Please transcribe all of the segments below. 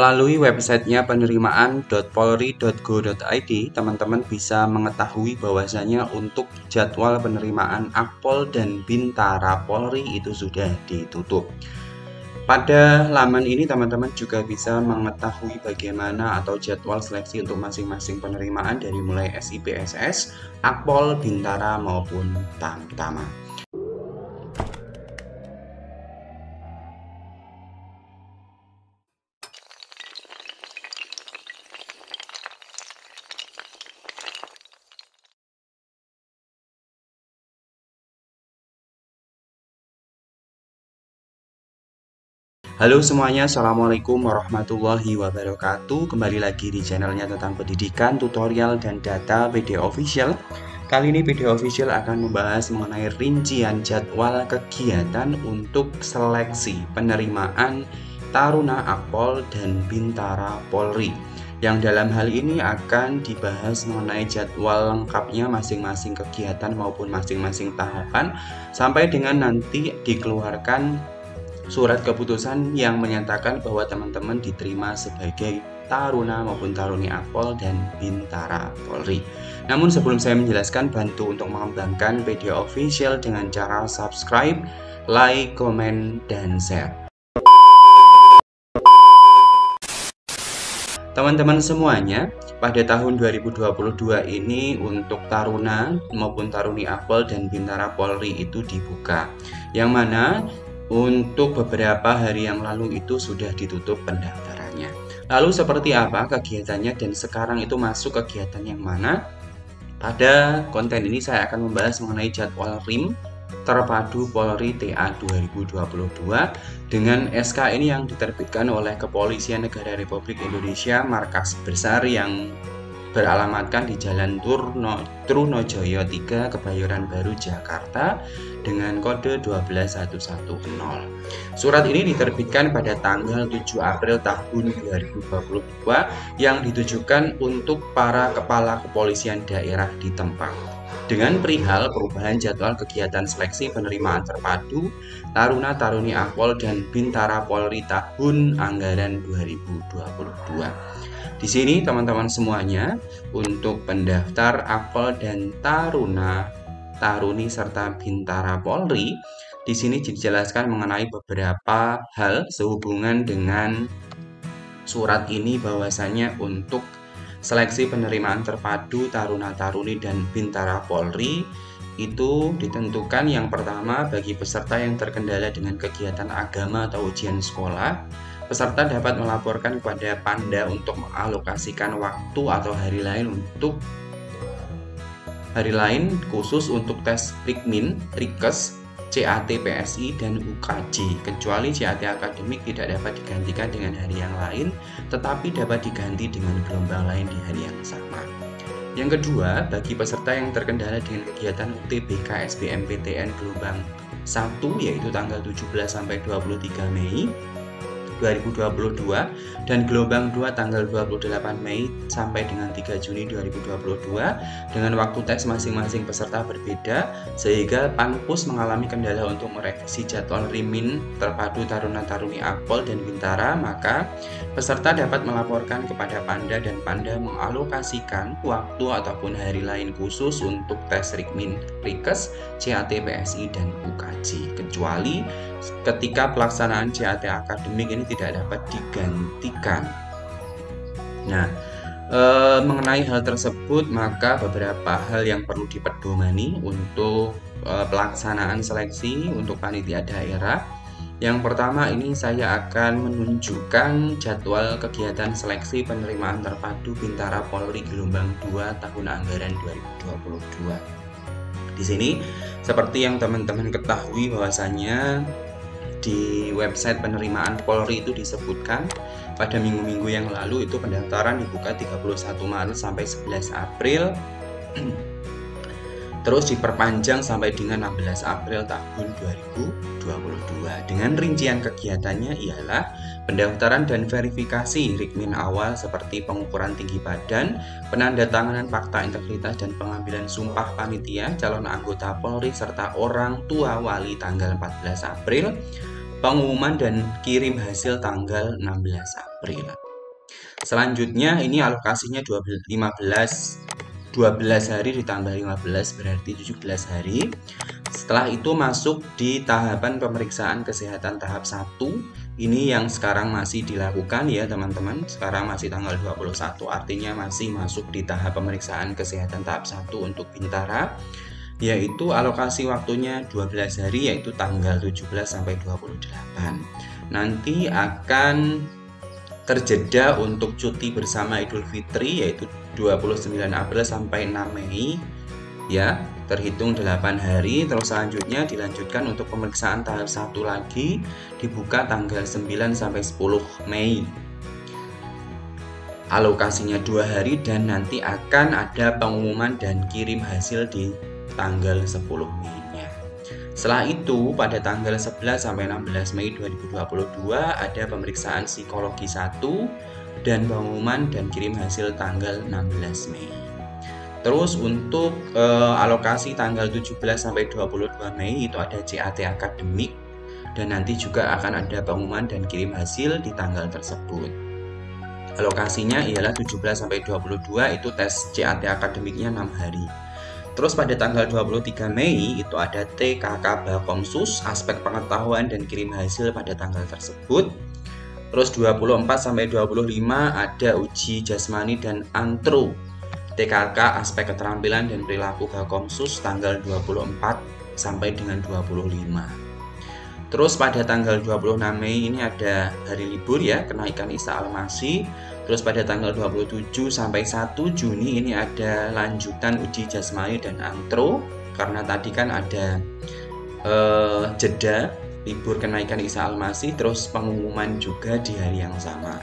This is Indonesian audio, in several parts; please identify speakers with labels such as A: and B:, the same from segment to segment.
A: Melalui websitenya penerimaan.polri.go.id, teman-teman bisa mengetahui bahwasanya untuk jadwal penerimaan Akpol dan Bintara Polri itu sudah ditutup. Pada laman ini teman-teman juga bisa mengetahui bagaimana atau jadwal seleksi untuk masing-masing penerimaan dari mulai SIPSS, Akpol, Bintara maupun Tamtama. Halo semuanya, Assalamualaikum warahmatullahi wabarakatuh. Kembali lagi di channelnya tentang pendidikan, tutorial, dan data PD Official. Kali ini PD Official akan membahas mengenai rincian jadwal kegiatan untuk seleksi penerimaan Taruna Akpol dan Bintara Polri, yang dalam hal ini akan dibahas mengenai jadwal lengkapnya masing-masing kegiatan maupun masing-masing tahapan sampai dengan nanti dikeluarkan surat keputusan yang menyatakan bahwa teman-teman diterima sebagai Taruna maupun Taruni Akpol dan Bintara Polri. Namun sebelum saya menjelaskan, bantu untuk mengembangkan video official dengan cara subscribe, like, komen, dan share. Teman-teman semuanya, pada tahun 2022 ini untuk Taruna maupun Taruni Akpol dan Bintara Polri itu dibuka, yang mana untuk beberapa hari yang lalu itu sudah ditutup pendaftarannya. Lalu seperti apa kegiatannya dan sekarang itu masuk kegiatan yang mana? Pada konten ini saya akan membahas mengenai jadwal RIM Terpadu Polri TA 2022 dengan SK ini yang diterbitkan oleh Kepolisian Negara Republik Indonesia markas besar yang beralamatkan di Jalan Trunojoyo 3, Kebayoran Baru, Jakarta dengan kode 12110. Surat ini diterbitkan pada tanggal 7 April tahun 2022 yang ditujukan untuk para kepala kepolisian daerah di tempat dengan perihal perubahan jadwal kegiatan seleksi penerimaan terpadu Taruna Taruni Akpol dan Bintara Polri tahun anggaran 2022. Di sini teman-teman semuanya, untuk pendaftar Akpol dan Taruna, Taruni serta Bintara Polri, di sini dijelaskan mengenai beberapa hal sehubungan dengan surat ini, bahwasanya untuk seleksi penerimaan terpadu Taruna Taruni dan Bintara Polri itu ditentukan yang pertama bagi peserta yang terkendala dengan kegiatan agama atau ujian sekolah. Peserta dapat melaporkan kepada Panda untuk mengalokasikan waktu atau hari lain khusus untuk tes Rikmin, Rikes, CAT PSI, dan UKJ, kecuali CAT akademik tidak dapat digantikan dengan hari yang lain, tetapi dapat diganti dengan gelombang lain di hari yang sama. Yang kedua, bagi peserta yang terkendala dengan kegiatan UTBK SBMPTN gelombang 1, yaitu tanggal 17 sampai 23 Mei 2022 dan gelombang 2 tanggal 28 Mei sampai dengan 3 Juni 2022 dengan waktu tes masing-masing peserta berbeda, sehingga Panpus mengalami kendala untuk merevisi jadwal Rimin Terpadu Taruna Taruni Akpol dan Bintara, maka peserta dapat melaporkan kepada Panda dan Panda mengalokasikan waktu ataupun hari lain khusus untuk tes Rikmin, Rikes, CAT PSI, dan UKJ, kecuali ketika pelaksanaan CAT akademik ini tidak dapat digantikan. Nah, mengenai hal tersebut, maka beberapa hal yang perlu dipedomani untuk pelaksanaan seleksi untuk panitia daerah. Yang pertama, ini saya akan menunjukkan jadwal kegiatan seleksi penerimaan terpadu Bintara Polri gelombang 2 tahun anggaran 2022. Di sini seperti yang teman-teman ketahui bahwasanya di website penerimaan Polri itu disebutkan pada minggu-minggu yang lalu itu pendaftaran dibuka 31 Maret sampai 11 April terus diperpanjang sampai dengan 16 April tahun 2022. Dengan rincian kegiatannya ialah pendaftaran dan verifikasi Rikmin awal seperti pengukuran tinggi badan, penandatanganan fakta integritas dan pengambilan sumpah panitia calon anggota Polri serta orang tua wali tanggal 14 April, pengumuman dan kirim hasil tanggal 16 April. Selanjutnya ini alokasinya 12 hari ditambah 15 berarti 17 hari. Setelah itu masuk di tahapan pemeriksaan kesehatan tahap 1. Ini yang sekarang masih dilakukan ya teman-teman. Sekarang masih tanggal 21, artinya masih masuk di tahap pemeriksaan kesehatan tahap 1 untuk Bintara, yaitu alokasi waktunya 12 hari, yaitu tanggal 17 sampai 28. Nanti akan terjeda untuk cuti bersama Idul Fitri, yaitu 29 April sampai 6 Mei ya, terhitung 8 hari. Terus selanjutnya dilanjutkan untuk pemeriksaan tahap 1 lagi, dibuka tanggal 9 sampai 10 Mei. Alokasinya 2 hari dan nanti akan ada pengumuman dan kirim hasil di tanggal 10 Mei-nya. Setelah itu pada tanggal 11 sampai 16 Mei 2022 ada pemeriksaan psikologi 1 dan pengumuman dan kirim hasil tanggal 16 Mei. Terus untuk alokasi tanggal 17 sampai 22 Mei itu ada CAT akademik dan nanti juga akan ada pengumuman dan kirim hasil di tanggal tersebut. Alokasinya ialah 17 sampai 22 itu tes CAT akademiknya 6 hari. Terus pada tanggal 23 Mei itu ada TKK Bakomsus, aspek pengetahuan dan kirim hasil pada tanggal tersebut. Terus 24 sampai 25 ada uji jasmani dan antro TKK aspek keterampilan dan perilaku Bakomsus tanggal 24 sampai dengan 25. Terus pada tanggal 26 Mei ini ada hari libur ya, kenaikan Isa Al-Masih. Terus pada tanggal 27 sampai 1 Juni ini ada lanjutan uji jasmani dan antro, karena tadi kan ada jeda libur kenaikan Isa Al-Masih, terus pengumuman juga di hari yang sama.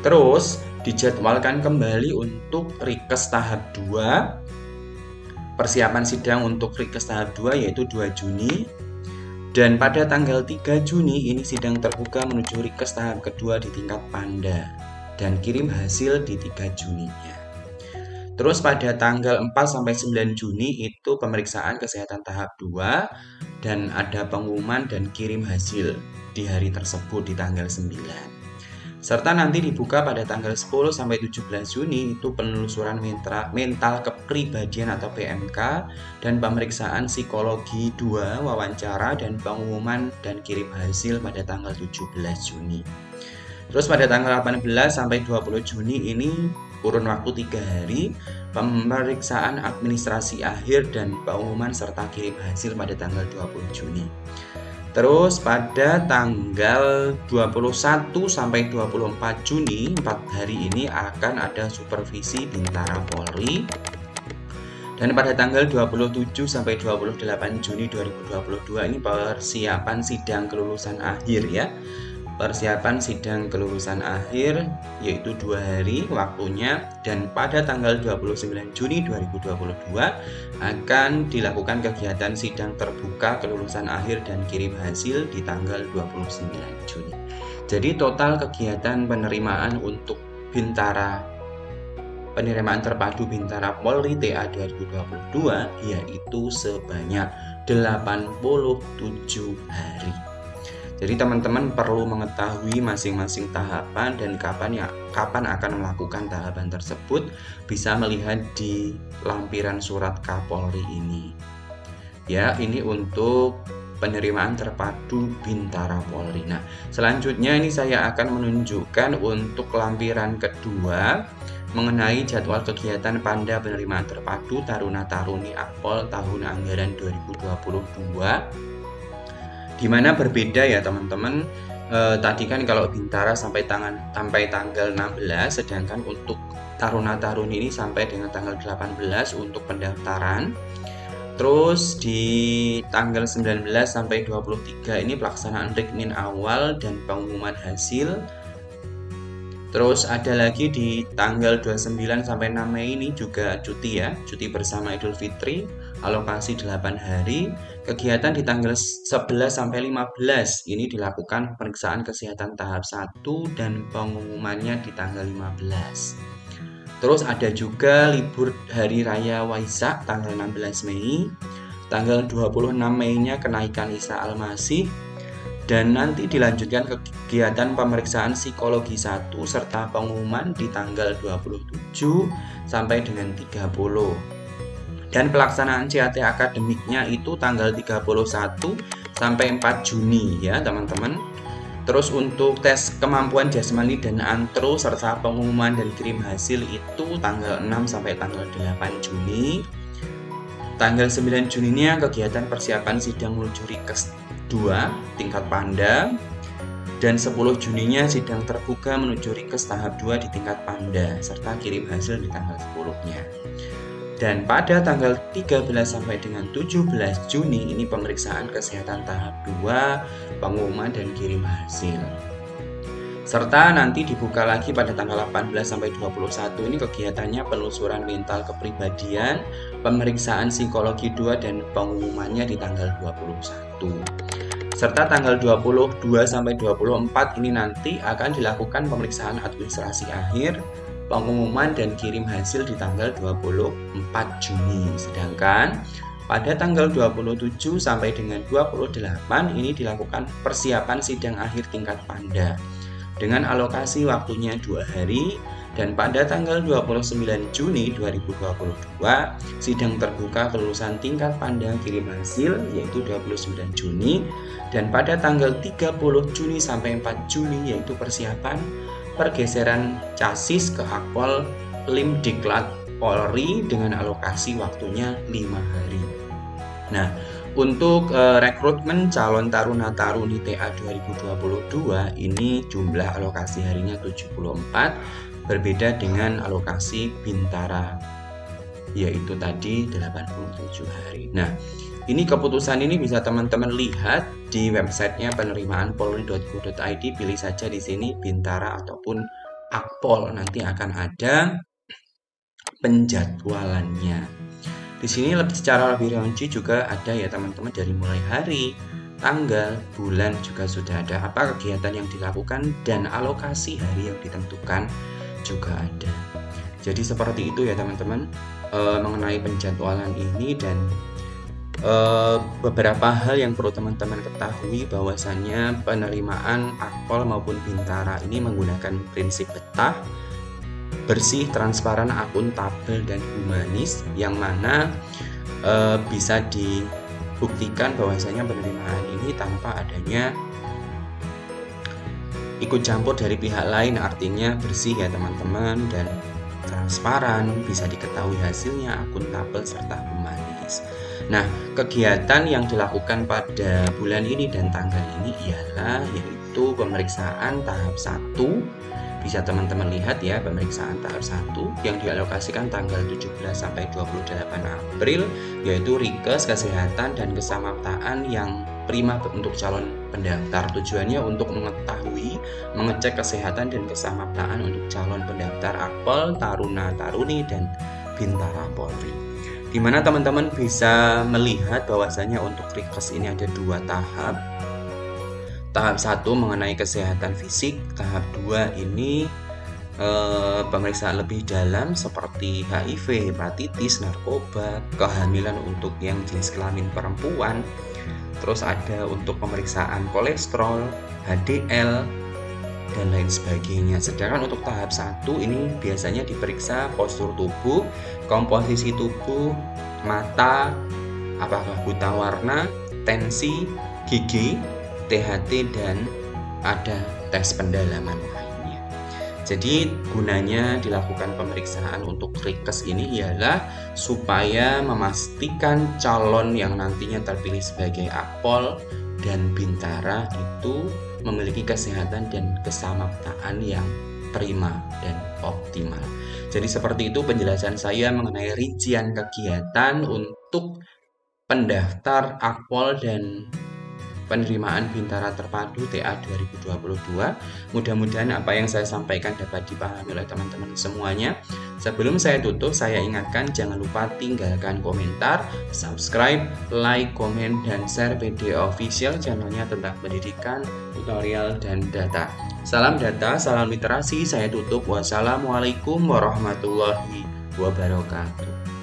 A: Terus dijadwalkan kembali untuk Rikes tahap 2, persiapan sidang untuk Rikes tahap 2 yaitu 2 Juni. Dan pada tanggal 3 Juni ini sidang terbuka menuju Rikes tahap kedua di tingkat Panda dan kirim hasil di 3 Juninya. Terus pada tanggal 4 sampai 9 Juni itu pemeriksaan kesehatan tahap 2 dan ada pengumuman dan kirim hasil di hari tersebut di tanggal 9. Serta nanti dibuka pada tanggal 10 sampai 17 Juni itu penelusuran mental kepribadian atau PMK dan pemeriksaan psikologi 2, wawancara dan pengumuman dan kirim hasil pada tanggal 17 Juni. Terus pada tanggal 18 sampai 20 Juni ini kurun waktu 3 hari, pemeriksaan administrasi akhir dan pengumuman serta kirim hasil pada tanggal 20 Juni. Terus pada tanggal 21 sampai 24 Juni, 4 hari ini akan ada supervisi Bintara Polri. Dan pada tanggal 27 sampai 28 Juni 2022 ini persiapan sidang kelulusan akhir ya. Persiapan sidang kelulusan akhir yaitu 2 hari waktunya, dan pada tanggal 29 Juni 2022 akan dilakukan kegiatan sidang terbuka kelulusan akhir dan kirim hasil di tanggal 29 Juni. Jadi total kegiatan penerimaan untuk Bintara, penerimaan terpadu Bintara Polri TA 2022 yaitu sebanyak 87 hari. Jadi teman-teman perlu mengetahui masing-masing tahapan dan kapan akan melakukan tahapan tersebut, bisa melihat di lampiran surat Kapolri ini. Ya, ini untuk penerimaan terpadu Bintara Polri. Nah, selanjutnya ini saya akan menunjukkan untuk lampiran kedua mengenai jadwal kegiatan Panda penerimaan terpadu Taruna Taruni Akpol tahun anggaran 2022. Di mana berbeda ya teman-teman. Tadi kan kalau Bintara sampai tanggal 16, sedangkan untuk Taruna Taruni ini sampai dengan tanggal 18 untuk pendaftaran. Terus di tanggal 19 sampai 23 ini pelaksanaan Rikmin awal dan pengumuman hasil. Terus ada lagi di tanggal 29 sampai 6 Mei ini juga cuti ya, cuti bersama Idul Fitri, alokasi 8 hari. Kegiatan di tanggal 11 sampai 15 ini dilakukan pemeriksaan kesehatan tahap 1 dan pengumumannya di tanggal 15. Terus ada juga libur Hari Raya Waisak tanggal 16 Mei. Tanggal 26 Mei-nya kenaikan Isa Al-Masih. Dan nanti dilanjutkan kegiatan pemeriksaan psikologi 1 serta pengumuman di tanggal 27 sampai dengan 30. Dan pelaksanaan CAT akademiknya itu tanggal 31 sampai 4 Juni ya teman-teman. Terus untuk tes kemampuan jasmani dan antro serta pengumuman dan kirim hasil itu tanggal 6 sampai tanggal 8 Juni. Tanggal 9 Juninya kegiatan persiapan sidang menuju Rikes 2 tingkat Panda. Dan 10 Juninya sidang terbuka menuju Rikes tahap 2 di tingkat Panda serta kirim hasil di tanggal 10-nya. Dan pada tanggal 13 sampai dengan 17 Juni ini pemeriksaan kesehatan tahap 2, pengumuman dan kirim hasil. Serta nanti dibuka lagi pada tanggal 18 sampai 21 ini kegiatannya penelusuran mental kepribadian, pemeriksaan psikologi 2 dan pengumumannya di tanggal 21. Serta tanggal 22 sampai 24 ini nanti akan dilakukan pemeriksaan administrasi akhir, pengumuman dan kirim hasil di tanggal 24 Juni. Sedangkan pada tanggal 27 sampai dengan 28 ini dilakukan persiapan sidang akhir tingkat Panda dengan alokasi waktunya 2 hari. Dan pada tanggal 29 Juni 2022 sidang terbuka kelulusan tingkat Panda kirim hasil yaitu 29 Juni. Dan pada tanggal 30 Juni sampai 4 Juni yaitu persiapan pergeseran chassis ke Akpol Limdiklat Polri dengan alokasi waktunya 5 hari. Nah, untuk rekrutmen calon taruna-taruni TA 2022 ini jumlah alokasi harinya 74, berbeda dengan alokasi Bintara yaitu tadi 87 hari. Nah, ini keputusan ini bisa teman-teman lihat di websitenya penerimaanpolri.go.id. Pilih saja di sini Bintara ataupun Akpol, nanti akan ada penjadwalannya. Di sini secara lebih rinci juga ada ya teman-teman, dari mulai hari, tanggal, bulan juga sudah ada, apa kegiatan yang dilakukan dan alokasi hari yang ditentukan juga ada. Jadi seperti itu ya teman-teman mengenai penjadwalan ini. Dan beberapa hal yang perlu teman-teman ketahui bahwasannya penerimaan Akpol maupun Bintara ini menggunakan prinsip betah, bersih, transparan, akuntabel, dan humanis, yang mana bisa dibuktikan bahwasanya penerimaan ini tanpa adanya ikut campur dari pihak lain, artinya bersih ya teman-teman, dan transparan, bisa diketahui hasilnya, akuntabel, serta humanis. Nah, kegiatan yang dilakukan pada bulan ini dan tanggal ini ialah yaitu pemeriksaan tahap 1. Bisa teman-teman lihat ya, pemeriksaan tahap 1 yang dialokasikan tanggal 17 sampai 28 April yaitu Rikes, kesehatan dan kesamaptaan yang prima untuk calon pendaftar. Tujuannya untuk mengetahui, mengecek kesehatan dan kesamaptaan untuk calon pendaftar Akpol, taruna-taruni dan Bintara Polri. Di mana teman-teman bisa melihat bahwasanya untuk Rikes ini ada 2 tahap. Tahap 1 mengenai kesehatan fisik, tahap 2 ini pemeriksaan lebih dalam seperti HIV, hepatitis, narkoba, kehamilan untuk yang jenis kelamin perempuan. Terus ada untuk pemeriksaan kolesterol, HDL, dan lain sebagainya. Sedangkan untuk tahap 1 ini biasanya diperiksa postur tubuh, komposisi tubuh, mata, apakah buta warna, tensi, gigi, THT, dan ada tes pendalaman lainnya. Jadi gunanya dilakukan pemeriksaan untuk Rikes ini ialah supaya memastikan calon yang nantinya terpilih sebagai Akpol dan Bintara itu memiliki kesehatan dan kesamaptaan yang prima dan optimal. Jadi seperti itu penjelasan saya mengenai rincian kegiatan untuk pendaftar Akpol dan penerimaan Bintara Terpadu TA 2022. Mudah-mudahan apa yang saya sampaikan dapat dipahami oleh teman-teman semuanya. Sebelum saya tutup, saya ingatkan jangan lupa tinggalkan komentar, subscribe, like, komen, dan share video official channelnya tentang pendidikan, tutorial, dan data. Salam data, salam literasi. Saya tutup. Wassalamualaikum warahmatullahi wabarakatuh.